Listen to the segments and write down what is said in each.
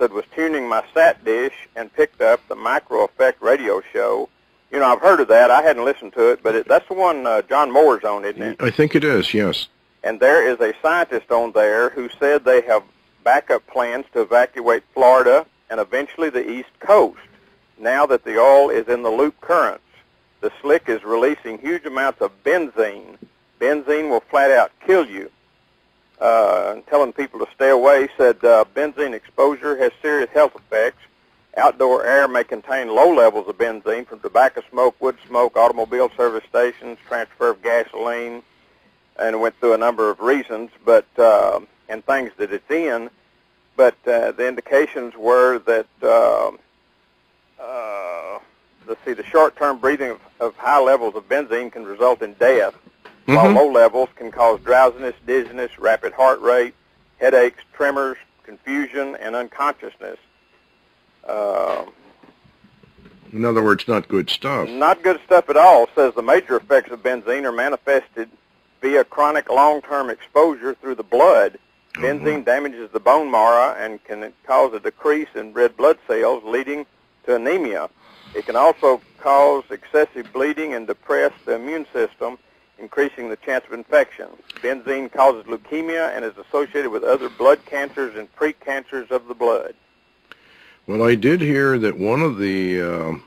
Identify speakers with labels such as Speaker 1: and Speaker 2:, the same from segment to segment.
Speaker 1: said, was tuning my sat dish and picked up the Micro Effect radio show. You know, I've heard of that. I hadn't listened to it, but that's the one John Moore's on, isn't it?
Speaker 2: I think it is, yes.
Speaker 1: And there is a scientist on there who said they have backup plans to evacuate Florida and eventually the East Coast now that the oil is in the loop currents. The slick is releasing huge amounts of benzene. Benzene will flat out kill you. And telling people to stay away, said benzene exposure has serious health effects. Outdoor air may contain low levels of benzene from tobacco smoke, wood smoke, automobile service stations, transfer of gasoline, and went through a number of reasons, but and things that it's in. But the indications were that let's see, the short-term breathing of high levels of benzene can result in death, while low levels can cause drowsiness, dizziness, rapid heart rate, headaches, tremors, confusion, and unconsciousness.
Speaker 2: In other words, not good stuff.
Speaker 1: Not good stuff at all. Says the major effects of benzene are manifested via chronic long-term exposure through the blood. Benzene damages the bone marrow and can cause a decrease in red blood cells, leading to anemia. It can also cause excessive bleeding and depress the immune system, increasing the chance of infection. Benzene causes leukemia and is associated with other blood cancers and precancers of the blood.
Speaker 2: Well, I did hear that one of the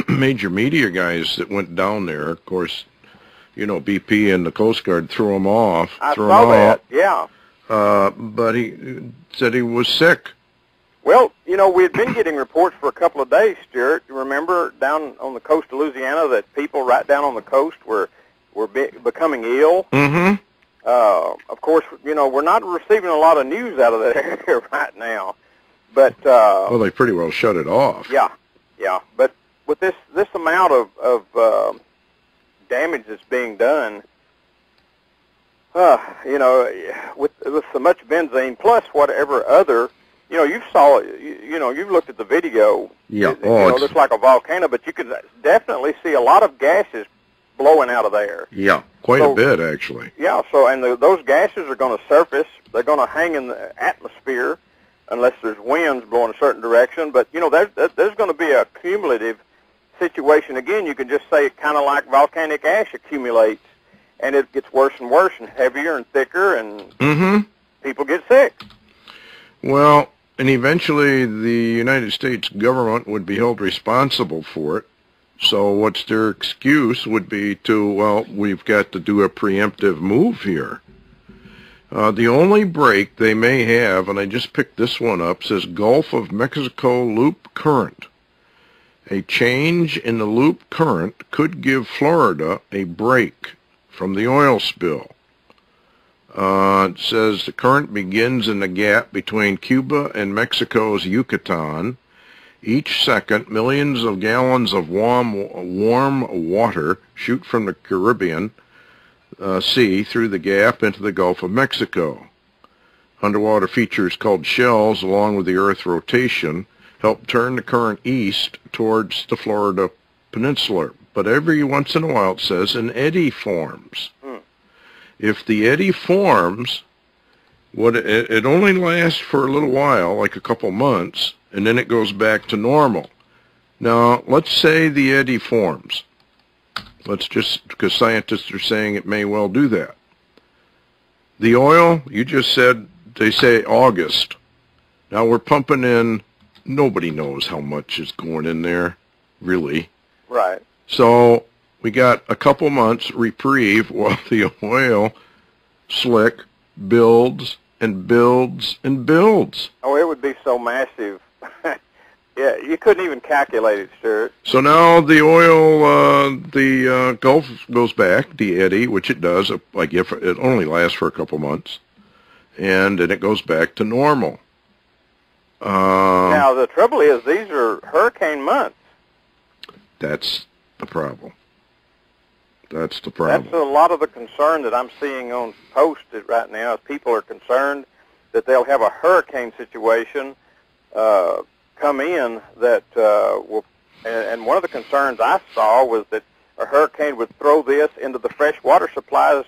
Speaker 2: major media guys that went down there, of course, you know, BP and the Coast Guard threw him off.
Speaker 1: I saw that, yeah.
Speaker 2: But he said he was sick.
Speaker 1: Well, you know, we had been getting reports for a couple of days, Stuart. You remember down on the coast of Louisiana that people right down on the coast were becoming ill?
Speaker 2: Mm-hmm.
Speaker 1: Of course, you know, we're not receiving a lot of news out of that area right now. But
Speaker 2: well, they pretty well shut it off.
Speaker 1: Yeah, yeah. But with this amount of damage that's being done, you know, with so much benzene plus whatever other, you know, you've looked at the video.
Speaker 2: Yeah.
Speaker 1: It looks like a volcano, but you can definitely see a lot of gases blowing out of there.
Speaker 2: Yeah, quite a bit actually.
Speaker 1: Yeah. So, and those gases are going to surface. They're going to hang in the atmosphere unless there's winds blowing a certain direction. But, you know, there's going to be a cumulative situation. Again, you can just say it kind of like volcanic ash accumulates, and it gets worse and worse and heavier and thicker, and people get sick.
Speaker 2: Well, and eventually the United States government would be held responsible for it. So what's their excuse would be to, well, we've got to do a preemptive move here. The only break they may have, and I just picked this one up, says Gulf of Mexico loop current. A change in the loop current could give Florida a break from the oil spill. It says the current begins in the gap between Cuba and Mexico's Yucatan. Each second, millions of gallons of warm water shoot from the Caribbean Sea through the gap into the Gulf of Mexico. Underwater features called shells, along with the Earth's rotation, help turn the current east towards the Florida Peninsula. But every once in a while, it says, an eddy forms. If the eddy forms, it only lasts for a little while, like a couple months, and then it goes back to normal. Now, let's say the eddy forms. Let's just, because scientists are saying it may well do that. The oil, you just said, they say August. Now we're pumping in, nobody knows how much is going in there, really.
Speaker 1: Right.
Speaker 2: So we got a couple months reprieve while the oil slick builds and builds and builds.
Speaker 1: Oh, it would be so massive. Yeah, you couldn't even calculate it, Stuart.
Speaker 2: So now the oil, the Gulf goes back, the eddy, which it does. Like if it only lasts for a couple months, and then it goes back to normal.
Speaker 1: Now the trouble is, these are hurricane months.
Speaker 2: That's the problem. That's the problem.
Speaker 1: That's a lot of the concern that I'm seeing on posted right now. Is people are concerned that they'll have a hurricane situation come in that will, and one of the concerns I saw was that a hurricane would throw this into the fresh water supplies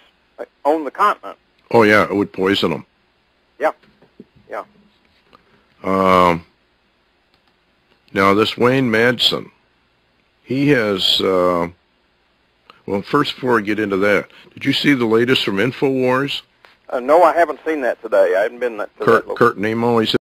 Speaker 1: on the continent.
Speaker 2: Oh yeah, it would poison them.
Speaker 1: Yeah, yeah.
Speaker 2: Now, this Wayne Madsen, he has, well, first before I get into that, did you see the latest from InfoWars?
Speaker 1: No, I haven't seen that today. I haven't been to that.
Speaker 2: Kurt Nemo, he said